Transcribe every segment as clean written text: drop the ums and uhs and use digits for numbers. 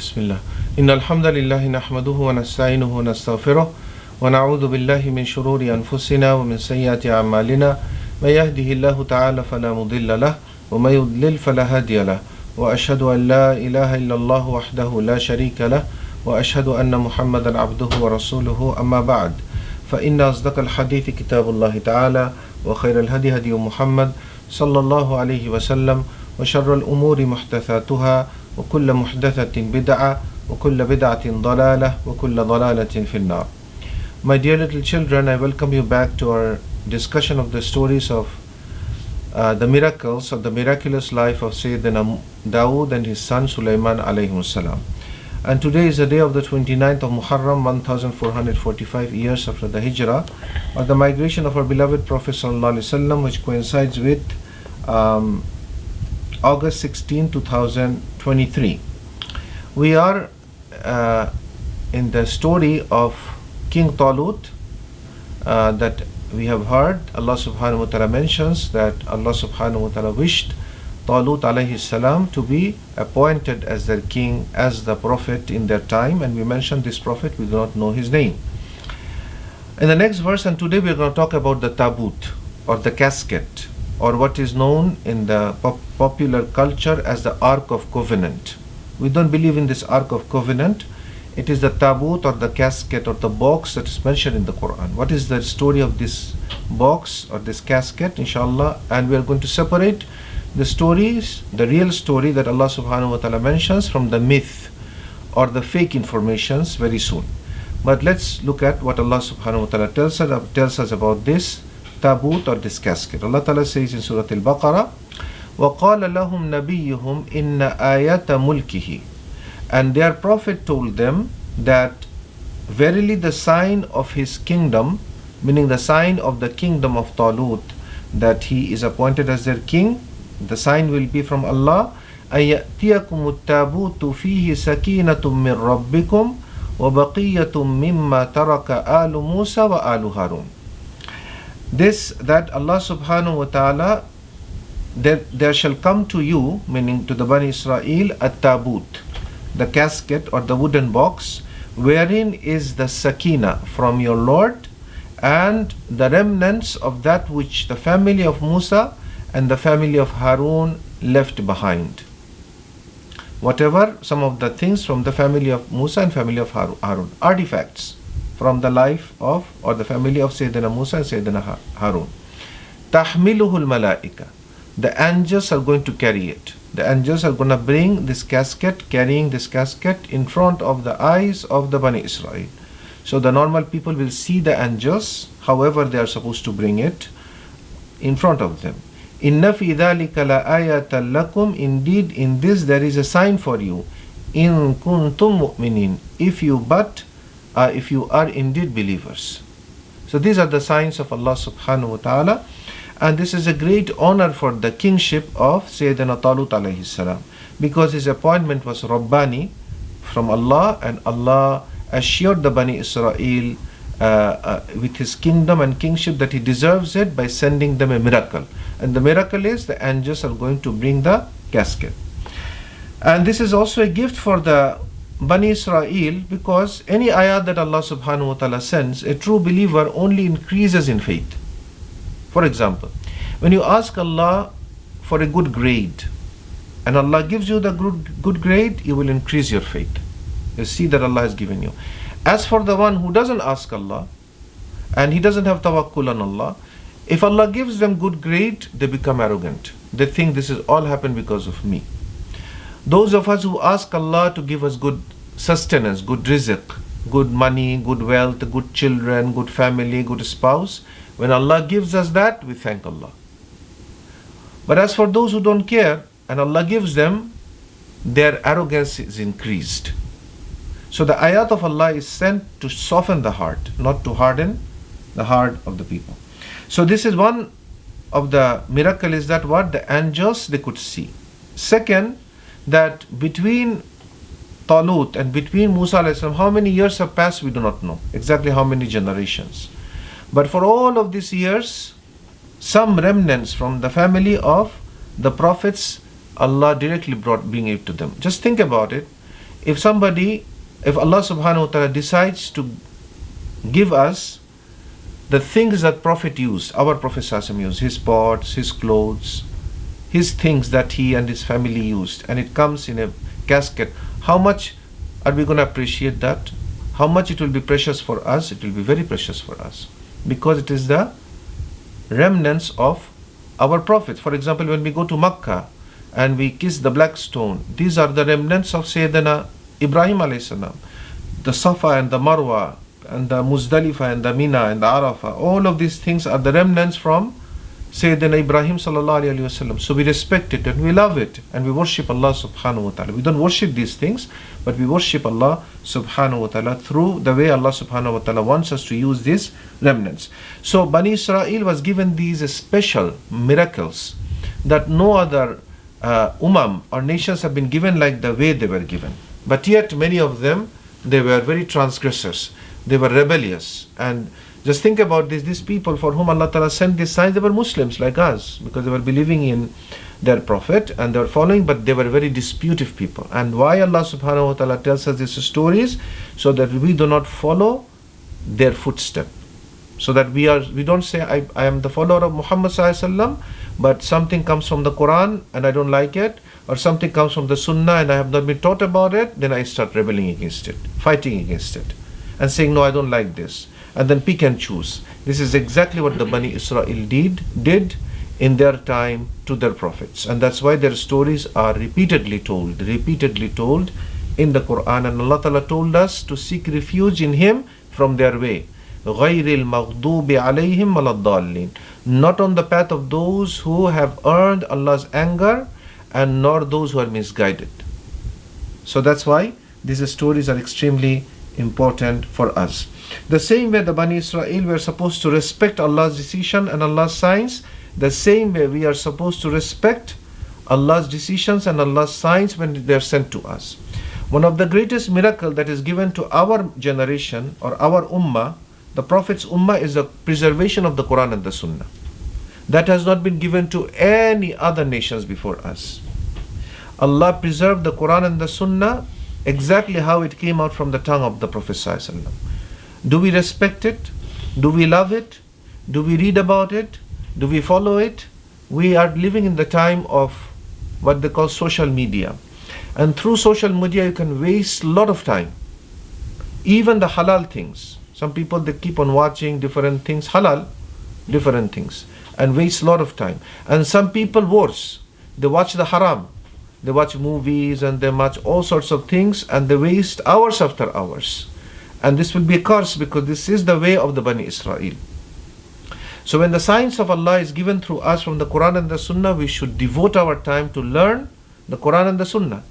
Bismillah. Inna alhamdulillahi nahmaduhu wa nasta'inuhu wa nastaghfiruh wa na'udhu billahi min shururi anfusina wa min sayyiati a'malina. May yahdihillahu ta'ala fala mudilla lah wa may yudlil fala hadiya lah. Wa ashhadu an la ilaha illallah wahdahu la sharika lah wa ashhadu anna Muhammadan abduhu wa rasuluhu amma ba'd. Fa inna asdaqal hadithi kitabullahi ta'ala wa khairal hadi hadi Muhammad sallallahu alayhi wa sallam wa sharral umuri muhdathatuha وكل محدثة بدعة وكل بدعة ضلالة وكل ضلالة في النار. My dear little children, I welcome you back to our discussion of the stories of the miracles of the miraculous life of Sayyidina Dawood and his son Sulaiman alayhi salam. And today is the day of the 29th of Muharram, 1445 years after the Hijrah, or the migration of our beloved Prophet sallallahu alaihi wasallam, which coincides with August 16, 2023. We are in the story of King Talut that we have heard. Allah subhanahu wa ta'ala mentions that Allah subhanahu wa ta'ala wished Talut alayhi salam to be appointed as their king, as the prophet in their time, and we mentioned this prophet, we do not know his name. In the next verse, and today we are going to talk about the Tabut, or the casket, or what is known in the popular culture as the Ark of Covenant. We don't believe in this Ark of Covenant. It is the Tabut or the casket or the box that is mentioned in the Quran. What is the story of this box or this casket, inshallah? And we are going to separate the stories, the real story that Allah subhanahu wa ta'ala mentions, from the myth or the fake informations very soon. But let's look at what Allah subhanahu wa ta'ala tells us about this Tabut or this casket. Allah Ta'ala says in Surah Al-Baqarah, وَقَالَ لَهُمْ نَبِيُّهُمْ إِنَّ آيَةَ مُلْكِهِ. And their prophet told them that verily the sign of his kingdom, meaning the sign of the kingdom of Talut, that he is appointed as their king, the sign will be from Allah, أَيَأْتِيَكُمُ التَّابُوتُ فِيهِ سَكِينَةٌ مِّن رَبِّكُمْ وَبَقِيَّةٌ مِّمَّا تَرَكَ آلُ مُوسَى وَآلُ هَارُونَ. This, that Allah subhanahu wa ta'ala, there shall come to you, meaning to the Bani Israel, a Tabut, the casket or the wooden box, wherein is the sakinah from your Lord, and the remnants of that which the family of Musa and the family of Harun left behind. Whatever, some of the things from the family of Musa and family of Harun, artifacts from the life of, or the family of Sayyidina Musa and Sayyidina Harun. Tahmiluhul malaika. The angels are going to carry it. The angels are going to bring this casket, carrying this casket in front of the eyes of the Bani Israel. So the normal people will see the angels, however they are supposed to bring it, in front of them. Inna fi dhalika la ayatan lakum. Indeed, in this there is a sign for you. In kuntum mu'minin. If you are indeed believers. So these are the signs of Allah subhanahu wa ta'ala, and this is a great honor for the kingship of Sayyidina Talut alayhi salam, because his appointment was Rabbani from Allah, and Allah assured the Bani Israel with his kingdom and kingship that he deserves it by sending them a miracle. And the miracle is the angels are going to bring the casket. And this is also a gift for the Bani Israel, because any ayat that Allah subhanahu wa ta'ala sends, a true believer only increases in faith. For example, when you ask Allah for a good grade, and Allah gives you the good grade, you will increase your faith. You see that Allah has given you. As for the one who doesn't ask Allah, and he doesn't have tawakkul on Allah, if Allah gives them good grade, they become arrogant. They think this is all happened because of me. Those of us who ask Allah to give us good sustenance, good rizq, good money, good wealth, good children, good family, good spouse, when Allah gives us that, we thank Allah. But as for those who don't care, and Allah gives them, their arrogance is increased. So the ayat of Allah is sent to soften the heart, not to harden the heart of the people. So this is one of the miracle, is that what? The angels, they could see. Second, that between Talut and between Musa alayhi salam, how many years have passed, we do not know exactly how many generations. But for all of these years, some remnants from the family of the prophets, Allah directly bring it to them. Just think about it. if Allah subhanahu wa ta'ala decides to give us the things that Prophet used, our Prophet Sallallahu used, his pots, his clothes, his things that he and his family used, and it comes in a casket, how much are we going to appreciate that? How much it will be precious for us? It will be very precious for us, because it is the remnants of our Prophet. For example, when we go to Makkah and we kiss the black stone, these are the remnants of Sayyidina Ibrahim alayhi salam. The Safa and the Marwa and the Muzdalifah and the Mina and the Arafah, all of these things are the remnants from Sayyidina Ibrahim sallallahu alayhi wasallam. So we respect it and we love it and we worship Allah subhanahu wa ta'ala. We don't worship these things, but we worship Allah subhanahu wa ta'ala through the way Allah subhanahu wa ta'ala wants us to use these remnants. So Bani Israel was given these special miracles that no other or nations have been given like the way they were given. But yet many of them, they were very transgressors. They were rebellious. And just think about this, these people for whom Allah Ta'ala sent these signs, they were Muslims like us, because they were believing in their Prophet and they were following, but they were very disputive people. And why Allah Subhanahu wa Ta'ala tells us these stories? So that we do not follow their footstep. So that we don't say, I am the follower of Muhammad Sallallahu Alaihi Wasallam, but something comes from the Quran and I don't like it, or something comes from the Sunnah and I have not been taught about it, then I start rebelling against it, fighting against it, and saying, no, I don't like this. And then pick and choose. This is exactly what the Bani Israel did in their time to their prophets. And that's why their stories are repeatedly told in the Quran. And Allah Ta'ala told us to seek refuge in Him from their way. غَيْرِ الْمَغْضُوبِ عَلَيْهِمْ وَلَا الضَّالِّينَ. Not on the path of those who have earned Allah's anger, and nor those who are misguided. So that's why these stories are extremely important for us. The same way the Bani Israel were supposed to respect Allah's decision and Allah's signs, the same way we are supposed to respect Allah's decisions and Allah's signs when they are sent to us. One of the greatest miracles that is given to our generation or our ummah, the Prophet's ummah, is the preservation of the Quran and the Sunnah. That has not been given to any other nations before us. Allah preserved the Quran and the Sunnah exactly how it came out from the tongue of the Prophet Sallallahu Alaihi Wasallam. Do we respect it? Do we love it? Do we read about it? Do we follow it? We are living in the time of what they call social media. And through social media you can waste a lot of time. Even the halal things. Some people, they keep on watching different things, halal, different things, and waste a lot of time. And some people worse. They watch the haram. They watch movies and they watch all sorts of things and they waste hours after hours. And this will be a curse, because this is the way of the Bani Israel. So when the signs of Allah is given through us from the Quran and the Sunnah, we should devote our time to learn the Quran and the Sunnah.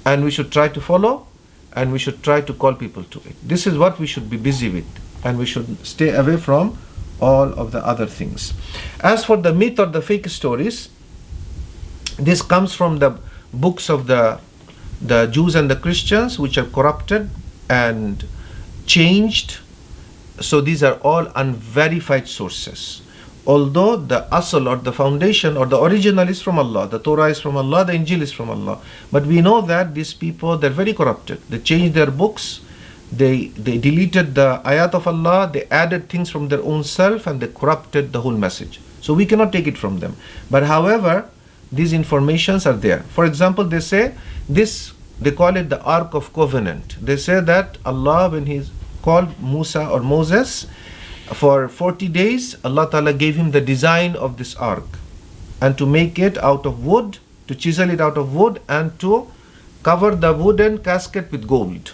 And we should try to follow, and we should try to call people to it. This is what we should be busy with, and we should stay away from all of the other things. As for the myth or the fake stories, this comes from the books of the Jews and the Christians, which are corrupted and changed. So these are all unverified sources. Although the asl or the foundation or the original is from Allah, the Torah is from Allah, the Injil is from Allah. But we know that these people, they're very corrupted. They changed their books, they deleted the ayat of Allah, they added things from their own self, and they corrupted the whole message. So we cannot take it from them. But however, these informations are there. For example, they say this, they call it the Ark of Covenant. They say that Allah, when He called Musa or Moses, for 40 days, Allah Ta'ala gave him the design of this ark, and to make it out of wood, to chisel it out of wood, and to cover the wooden casket with gold.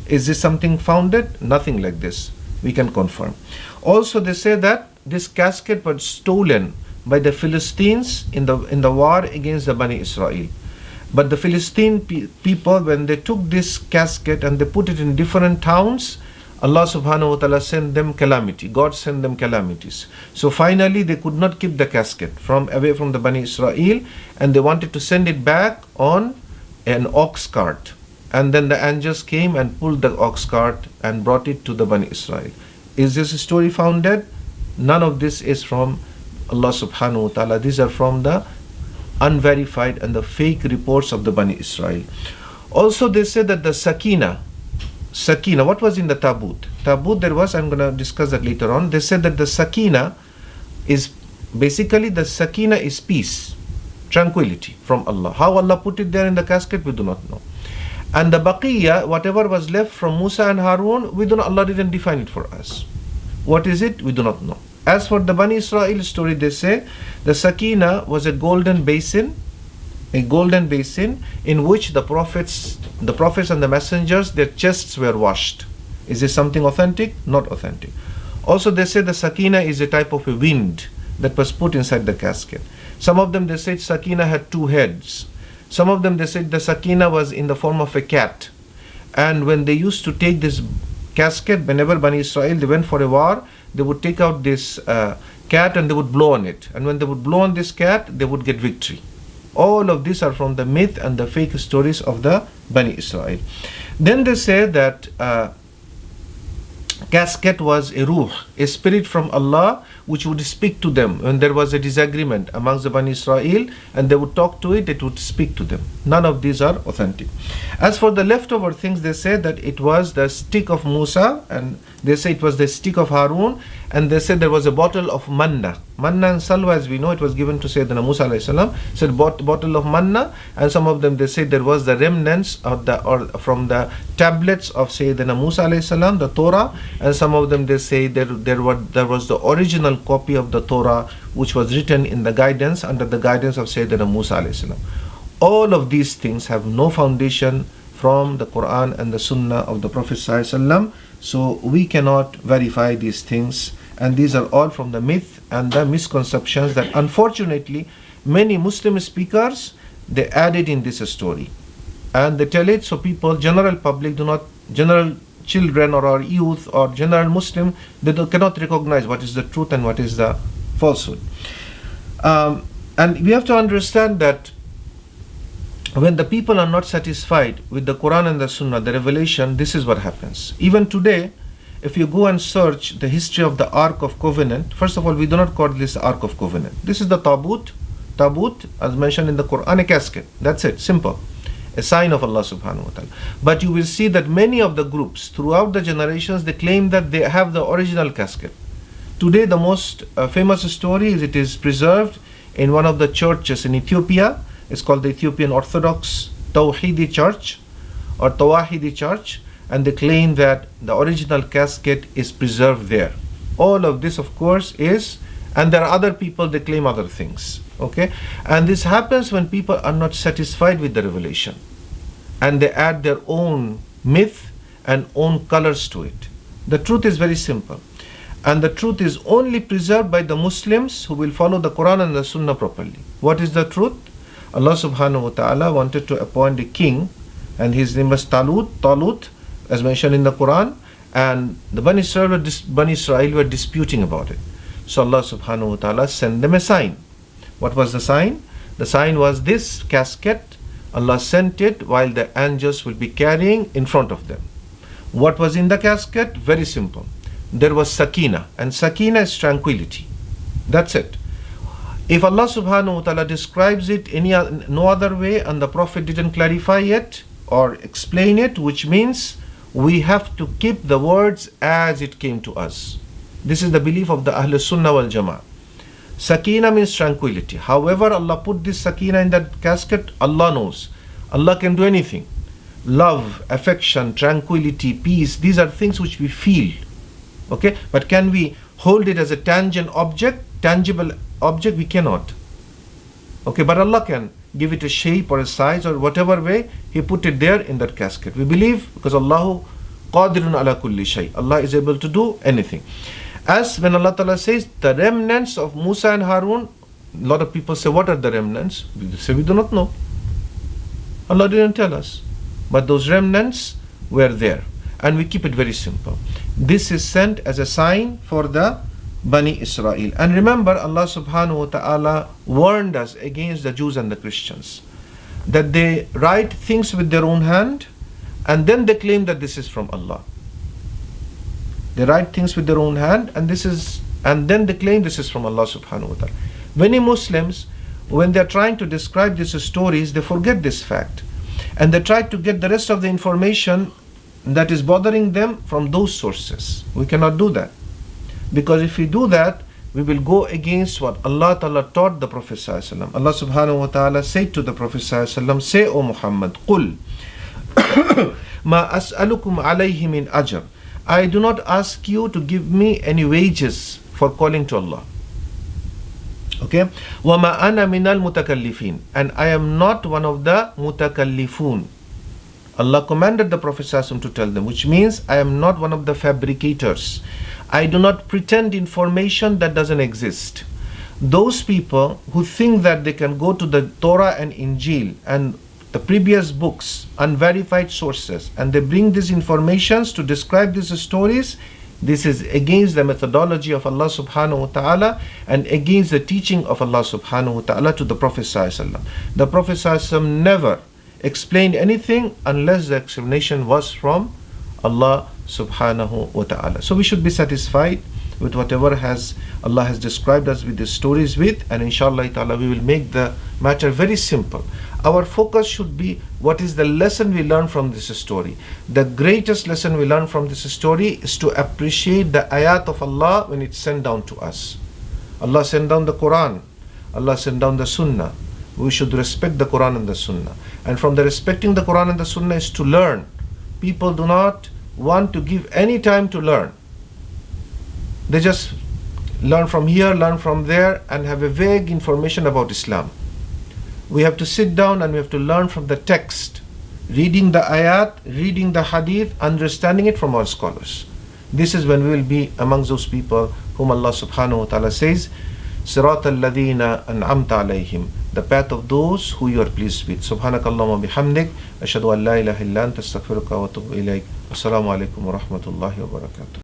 Is this something founded? Nothing like this. We can confirm. Also, they say that this casket was stolen by the Philistines in the war against the Bani Israel. But the Philistine people, when they took this casket and they put it in different towns, Allah subhanahu wa ta'ala sent them calamity. God sent them calamities. So finally they could not keep the casket away from the Bani Israel, and they wanted to send it back on an ox cart. And then the angels came and pulled the ox cart and brought it to the Bani Israel. Is this story founded? None of this is from Allah subhanahu wa ta'ala. These are from the unverified and the fake reports of the Bani Israel. Also, they say that the sakinah, what was in the Tabut? Tabut there was, I'm going to discuss that later on. They said that the sakinah is basically, the sakinah is peace, tranquility from Allah. How Allah put it there in the casket, we do not know. And the baqiyya, whatever was left from Musa and Harun, we do not, Allah didn't define it for us. What is it? We do not know. As for the Bani Israel story, they say the sakinah was a golden basin in which the prophets and the messengers, their chests were washed. Is this something authentic? Not authentic. Also, they say the sakinah is a type of a wind that was put inside the casket. Some of them, they said sakinah had two heads. Some of them, they said the sakinah was in the form of a cat. And when they used to take this casket, whenever Bani Israel, they went for a war, they would take out this cat and they would blow on it. And when they would blow on this cat, they would get victory. All of these are from the myth and the fake stories of the Bani Israel. Then they say that casket was a ruh, a spirit from Allah, which would speak to them when there was a disagreement amongst the Bani Israel, and they would talk to it, it would speak to them. None of these are authentic. As for the leftover things, they say that it was the stick of Musa, and they say it was the stick of Harun, and they said there was a bottle of manna. Manna and salwa, as we know, it was given to Sayyidina Musa alayhi salam. Said bottle of manna, and some of them, they say there was the remnants of from the tablets of Sayyidina Musa alayhi salam, the Torah, and some of them, they say there was the original copy of the Torah which was written in the guidance, under the guidance of Sayyidina Musa alayhi salam. All of these things have no foundation from the Quran and the Sunnah of the Prophet sallallahu alaihi wasallam. So we cannot verify these things, and these are all from the myth and the misconceptions that unfortunately many Muslim speakers, they added in this story, and they tell it so people, general public, general children or our youth or general Muslim, they cannot recognize what is the truth and what is the falsehood. And we have to understand that when the people are not satisfied with the Quran and the Sunnah, the revelation, this is what happens. Even today, if you go and search the history of the Ark of Covenant, first of all, we do not call this Ark of Covenant. This is the Tabut, as mentioned in the Quran, a casket. That's it, simple. A sign of Allah subhanahu wa ta'ala. But you will see that many of the groups throughout the generations, they claim that they have the original casket. Today, the most famous story is it is preserved in one of the churches in Ethiopia. It's called the Ethiopian Orthodox Tawhidi Church or Tawahidi Church, and they claim that the original casket is preserved there. All of this, of course, is, and there are other people, they claim other things. Okay, and this happens when people are not satisfied with the revelation, and they add their own myth and own colors to it. The truth is very simple, and the truth is only preserved by the Muslims who will follow the Quran and the Sunnah properly. What is the truth? Allah subhanahu wa ta'ala wanted to appoint a king, and his name was Talut, as mentioned in the Quran, and the Bani Israel were disputing about it. So Allah subhanahu wa ta'ala sent them a sign. What was the sign? The sign was this casket. Allah sent it while the angels will be carrying in front of them. What was in the casket? Very simple. There was sakinah, and sakinah is tranquility. That's it. If Allah subhanahu wa ta'ala describes it no other way, and the Prophet didn't clarify it or explain it, which means we have to keep the words as it came to us. This is the belief of the Ahl Sunnah wal Jama'ah. Sakinah means tranquility. However, Allah put this sakinah in that casket, Allah knows. Allah can do anything. Love, affection, tranquility, peace, these are things which we feel. Okay? But can we hold it as a tangible object? We cannot. Okay, but Allah can give it a shape or a size or whatever way, He put it there in that casket. We believe because Allahu qadirun ala kulli shay. Allah is able to do anything. As when Allah Ta'ala says, the remnants of Musa and Harun, a lot of people say, what are the remnants? We say, we do not know. Allah didn't tell us. But those remnants were there. And we keep it very simple. This is sent as a sign for the Bani Israel. And remember, Allah subhanahu wa ta'ala warned us against the Jews and the Christians, that they write things with their own hand, and then they claim that this is from Allah. They write things with their own hand, and then they claim this is from Allah subhanahu wa ta'ala. Many Muslims, when they are trying to describe these stories, they forget this fact. And they try to get the rest of the information that is bothering them from those sources. We cannot do that. Because if we do that, we will go against what Allah Ta'ala taught the Prophet ﷺ. Allah Subhanahu wa Ta'ala said to the Prophet ﷺ, say, O Muhammad, قُل مَا أَسْأَلُكُمْ عَلَيْهِ مِنْ أَجْرٍ. I do not ask you to give me any wages for calling to Allah. Okay? وَمَا أَنَا مِنَ الْمُتَكَلِّفِينَ. And I am not one of the mutakallifun. Allah commanded the Prophet ﷺ to tell them, which means I am not one of the fabricators. I do not pretend information that doesn't exist. Those people who think that they can go to the Torah and Injil and the previous books, unverified sources, and they bring these informations to describe these stories, this is against the methodology of Allah subhanahu wa ta'ala and against the teaching of Allah subhanahu wa ta'ala to the Prophet sallallahu alaihi wasallam. The Prophet sallallahu alaihi wasallam never explained anything unless the explanation was from Allah subhanahu wa ta'ala. So we should be satisfied with whatever Allah has described us with these stories with, and inshallah ta'ala we will make the matter very simple. Our focus should be what is the lesson we learn from this story. The greatest lesson we learn from this story is to appreciate the ayat of Allah when it's sent down to us. Allah sent down the Quran, Allah sent down the Sunnah. We should respect the Quran and the Sunnah. And from the respecting the Quran and the Sunnah is to learn. People do not want to give any time to learn. They just learn from here, learn from there, and have a vague information about Islam. We have to sit down and we have to learn from the text, reading the ayat, reading the hadith, understanding it from our scholars. This is when we will be amongst those people whom Allah subhanahu wa ta'ala says, صِرَاطَ الَّذِينَ أَنْعَمْتَ عَلَيْهِمْ, the path of those who you are pleased with. Subhanakallahumma bihamdik, ashhadu an la ilaha illa anta astaghfiruka wa atubu ilayk. Assalamu alaikum wa rahmatullahi wa barakatuh.